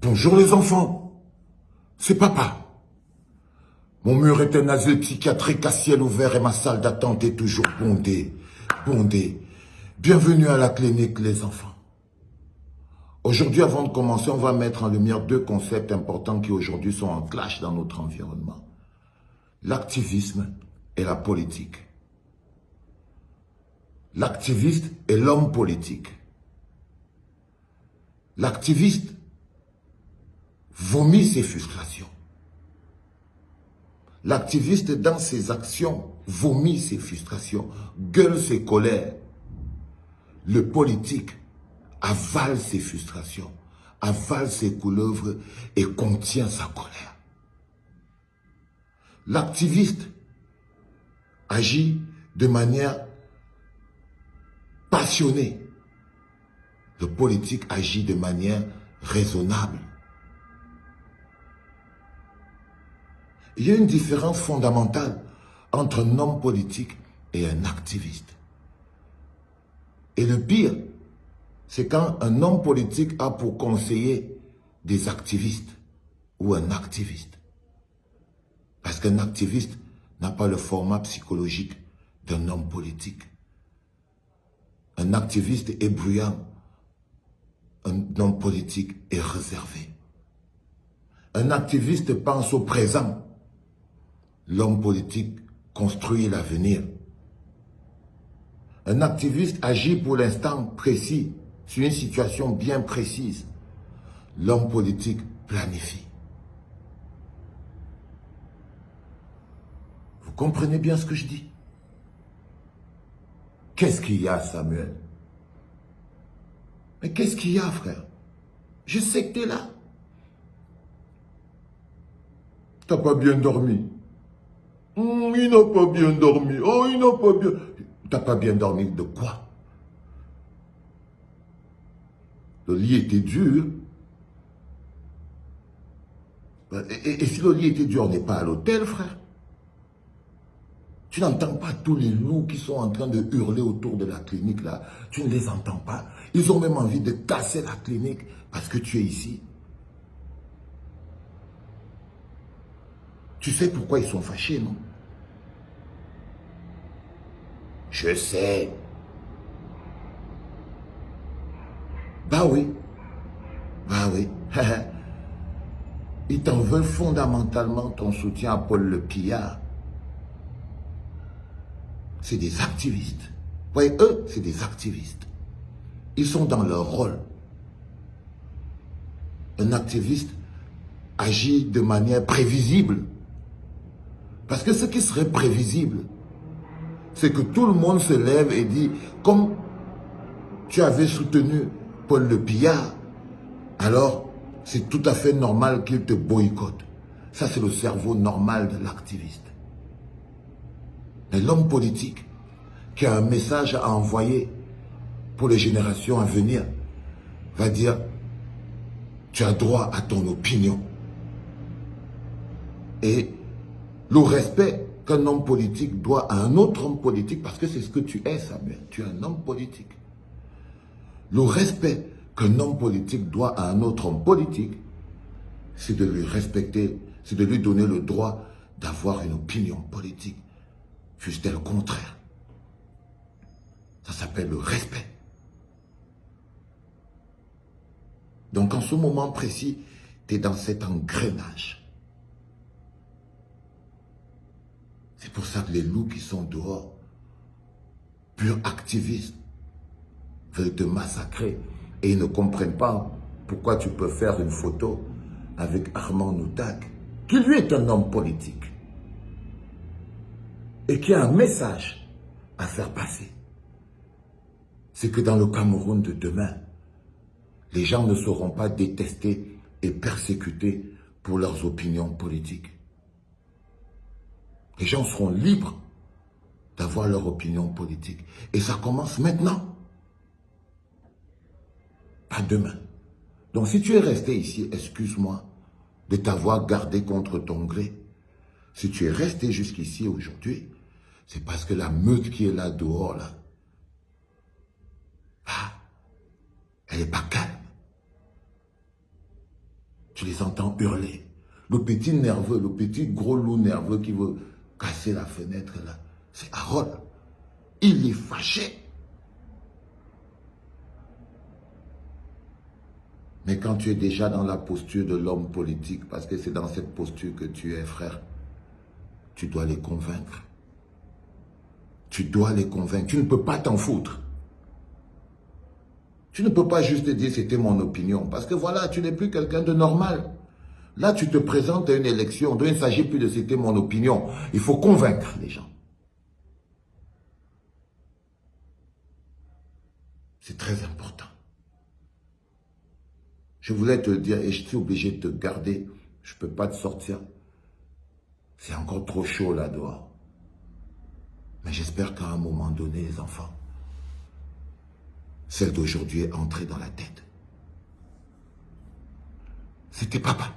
Bonjour les enfants, c'est papa. Mon mur est un asile psychiatrique à ciel ouvert et ma salle d'attente est toujours bondée. Bienvenue à la clinique les enfants. Aujourd'hui, avant de commencer, on va mettre en lumière deux concepts importants qui aujourd'hui sont en clash dans notre environnement. L'activisme et la politique. L'activiste et l'homme politique. L'activiste vomit ses frustrations. L'activiste, dans ses actions, vomit ses frustrations, gueule ses colères. Le politique avale ses frustrations, avale ses couleuvres et contient sa colère. L'activiste agit de manière passionnée. Le politique agit de manière raisonnable. Il y a une différence fondamentale entre un homme politique et un activiste. Et le pire, c'est quand un homme politique a pour conseiller des activistes ou un activiste. Parce qu'un activiste n'a pas le format psychologique d'un homme politique. Un activiste est bruyant, un homme politique est réservé. Un activiste pense au présent. L'homme politique construit l'avenir. Un activiste agit pour l'instant précis, sur une situation bien précise. L'homme politique planifie. Vous comprenez bien ce que je dis? Qu'est-ce qu'il y a, Samuel? Mais qu'est-ce qu'il y a, frère? Je sais que tu es là. T'as pas bien dormi. Il n'a pas bien dormi. Oh, il n'a pas bien... T'as pas bien dormi de quoi? Le lit était dur. Et si le lit était dur, on n'est pas à l'hôtel, frère. Tu n'entends pas tous les loups qui sont en train de hurler autour de la clinique, là. Tu ne les entends pas. Ils ont même envie de casser la clinique parce que tu es ici. Tu sais pourquoi ils sont fâchés, non? Je sais. Bah oui. Bah oui. Ils t'en veulent fondamentalement ton soutien à Paul Le Pillard. C'est des activistes. Vous voyez, eux, c'est des activistes. Ils sont dans leur rôle. Un activiste agit de manière prévisible. Parce que ce qui serait prévisible, c'est que tout le monde se lève et dit, comme tu avais soutenu Paul Le Pillard, alors c'est tout à fait normal qu'il te boycotte. Ça, c'est le cerveau normal de l'activiste. Mais l'homme politique qui a un message à envoyer pour les générations à venir va dire, tu as droit à ton opinion. Et le respect qu'un homme politique doit à un autre homme politique, parce que c'est ce que tu es, Samuel, tu es un homme politique. Le respect qu'un homme politique doit à un autre homme politique, c'est de lui respecter, c'est de lui donner le droit d'avoir une opinion politique, fût-elle contraire. Ça s'appelle le respect. Donc en ce moment précis, tu es dans cet engrenage. C'est pour ça que les loups qui sont dehors, purs activistes, veulent te massacrer et ils ne comprennent pas pourquoi tu peux faire une photo avec Armand Noutak, qui lui est un homme politique et qui a un message à faire passer. C'est que dans le Cameroun de demain, les gens ne seront pas détestés et persécutés pour leurs opinions politiques. Les gens seront libres d'avoir leur opinion politique. Et ça commence maintenant. Pas demain. Donc si tu es resté ici, excuse-moi de t'avoir gardé contre ton gré. Si tu es resté jusqu'ici aujourd'hui, c'est parce que la meute qui est là dehors, là, elle n'est pas calme. Tu les entends hurler. Le petit nerveux, le petit gros loup nerveux qui veut casser la fenêtre là, c'est Harold. Il est fâché. Mais quand tu es déjà dans la posture de l'homme politique, parce que c'est dans cette posture que tu es, frère, tu dois les convaincre. Tu dois les convaincre. Tu ne peux pas t'en foutre. Tu ne peux pas juste dire c'était mon opinion. Parce que voilà, tu n'es plus quelqu'un de normal. Là, tu te présentes à une élection. Donc, il ne s'agit plus de c'était mon opinion. Il faut convaincre les gens. C'est très important. Je voulais te le dire et je suis obligé de te garder. Je ne peux pas te sortir. C'est encore trop chaud là dehors. Mais j'espère qu'à un moment donné, les enfants, celle d'aujourd'hui est entrée dans la tête. C'était papa.